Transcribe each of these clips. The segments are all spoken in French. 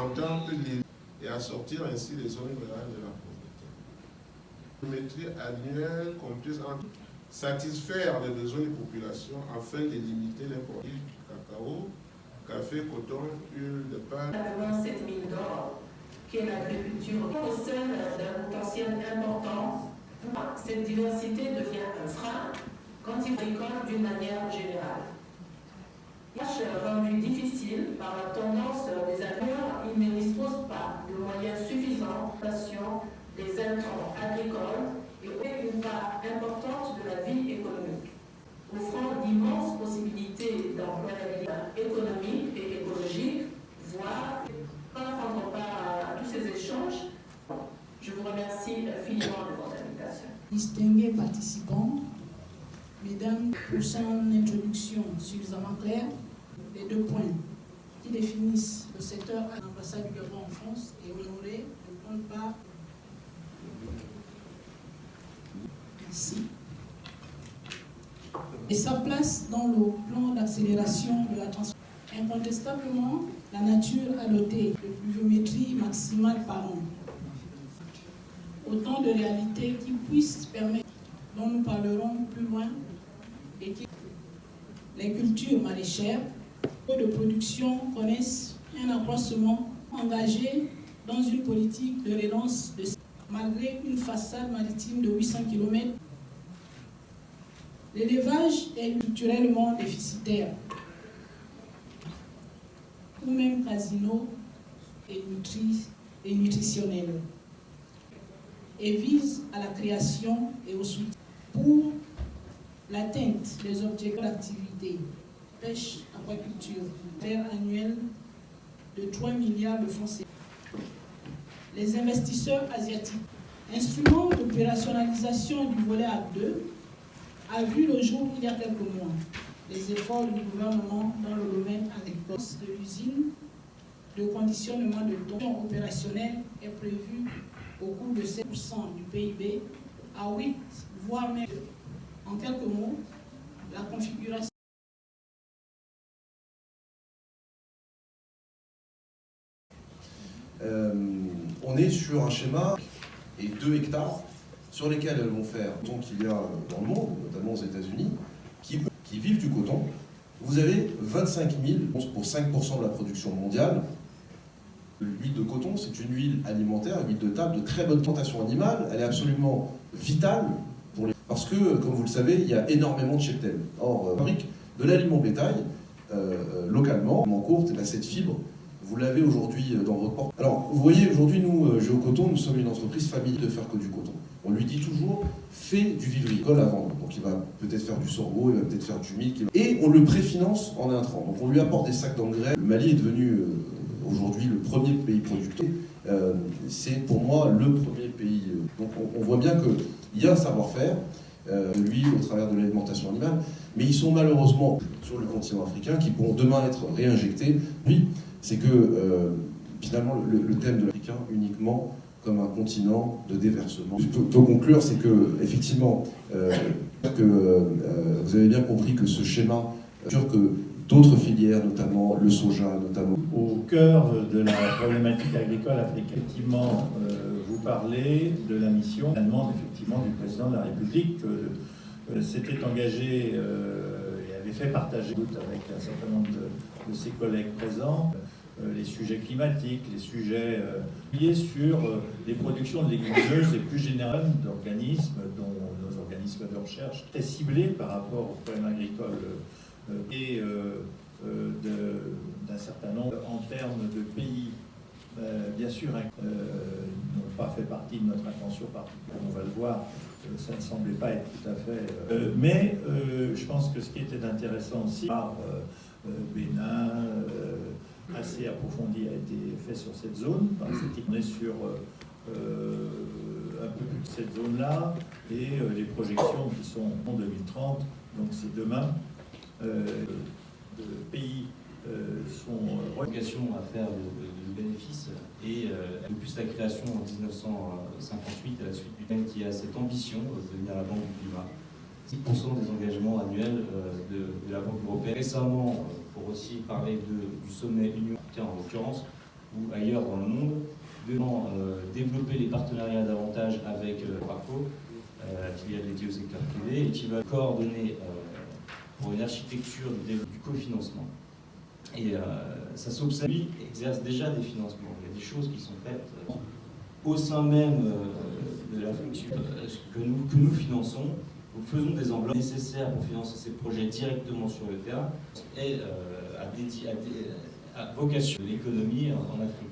entendre et à sortir ainsi les zones rurales de la pauvreté. Une métrie annuelle comprise entre satisfaire les besoins des populations afin de limiter les produits cacao, café, coton, huile de palme. Cette mine d'or qui est l'agriculture au sein d'un potentiel important. Cette diversité devient un frein quand il récolte d'une manière générale. Rendu difficile par la tendance des acteurs, ils ne disposent pas de moyens suffisants des intrants agricoles et une part importante de la vie économique, offrant d'immenses possibilités d'employabilité économique et écologique, voire pas prendre part à tous ces échanges. Je vous remercie infiniment de votre invitation. Distingués participants, mesdames, pour son introduction suffisamment claire, les 2 points qui définissent le secteur à l'ambassade du Gabon en France est honoré de prendre part ici et sa place dans le plan d'accélération de la transformation. Incontestablement, la nature a doté de pluviométrie maximale par an. Autant de réalités qui puissent permettre, dont nous parlerons plus loin, et qui les cultures maraîchères de production connaissent un accroissement engagé dans une politique de relance malgré une façade maritime de 800 km. L'élevage est culturellement déficitaire, ou même casino et nutritionnel, et vise à la création et au soutien pour l'atteinte des objectifs d'activité, pêche, aquaculture, terre annuelle de 3 milliards de francs CFA. Les investisseurs asiatiques, instrument d'opérationnalisation du volet Acte 2, a vu le jour il y a quelques mois. Les efforts du gouvernement dans le domaine agricole de l'usine de conditionnement de tension opérationnelle est prévu au coût de 7% du PIB à 8, voire même, en quelques mots, la configuration. On est sur un schéma et 2 hectares sur lesquels elles vont faire le coton qu'il y a dans le monde, notamment aux États-Unis, qui vivent du coton. Vous avez 25 000 pour 5% de la production mondiale. L'huile de coton, c'est une huile alimentaire, une huile de table de très bonne plantation animale. Elle est absolument vitale pour les... Parce que, comme vous le savez, il y a énormément de cheptel. Or, on fabrique de l'aliment bétail localement, en courte, et cette fibre, vous l'avez aujourd'hui dans votre porte. Alors, vous voyez, aujourd'hui, nous, Géocoton, nous sommes une entreprise familiale de faire que du coton. On lui dit toujours, fais du vivrier, colle à vendre. Donc il va peut-être faire du sorgho, il va peut-être faire du milk. Et on le préfinance en intrants. Donc on lui apporte des sacs d'engrais. Le Mali est devenu aujourd'hui le premier pays producteur. C'est pour moi le premier pays. Donc on voit bien qu'il y a un savoir-faire, lui, au travers de l'alimentation animale, mais ils sont malheureusement sur le continent africain qui pourront demain être réinjectés. Oui, c'est que finalement le thème de l'Africain uniquement comme un continent de déversement. Ce que je peux conclure, c'est que, effectivement, vous avez bien compris que ce schéma sûr que d'autres filières, notamment le soja, notamment... Au cœur de la problématique agricole africaine, effectivement, vous parlez de la mission, la demande effectivement du président de la République, s'était engagé et avait fait partager avec un certain nombre de ses collègues présents, les sujets climatiques, les sujets liés sur les productions de légumineuses et plus généralement d'organismes, dont nos organismes de recherche, très ciblés par rapport aux problèmes agricoles et d'un certain nombre en termes de pays, bien sûr, n'ont pas fait partie de notre attention particulière. On va le voir, ça ne semblait pas être tout à fait... mais je pense que ce qui était intéressant aussi, par Bénin, assez approfondi a été fait sur cette zone, parce qu'on est sur un peu plus de cette zone-là, et les projections qui sont en 2030, donc c'est demain, de pays sont vocation à faire le bénéfice, et de plus la création en 1958 à la suite du thème qui a cette ambition de devenir la Banque du climat. 6% des engagements annuels de la Banque européenne. Récemment, pour aussi parler du sommet Union africaine en l'occurrence, ou ailleurs dans le monde, de développer les partenariats davantage avec Parco, la filiale dédiée au secteur privé, et qui va coordonner pour une architecture du cofinancement. Et ça s'observe, lui, exerce déjà des financements. Il y a des choses qui sont faites au sein même de la fonction que nous finançons. Nous faisons des enveloppes nécessaires pour financer ces projets directement sur le terrain et à vocation de l'économie en Afrique.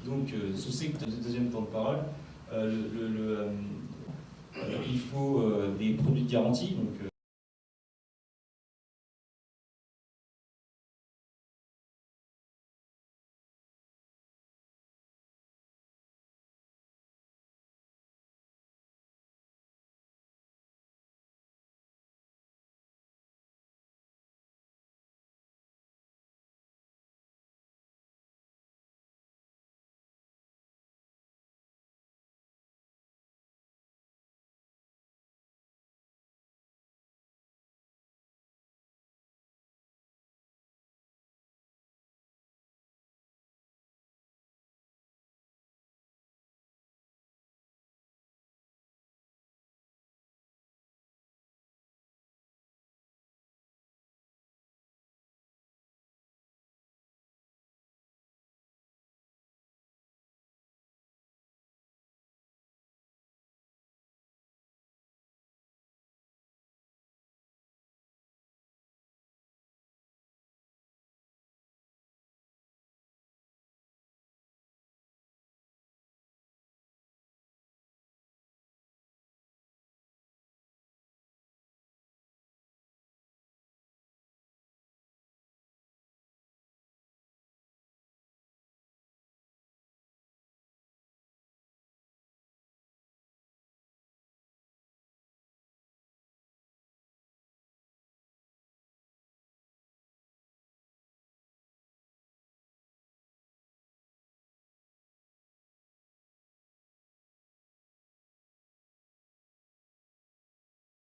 Donc, ce secteur, le deuxième temps de parole, il faut des produits de garantie. Donc,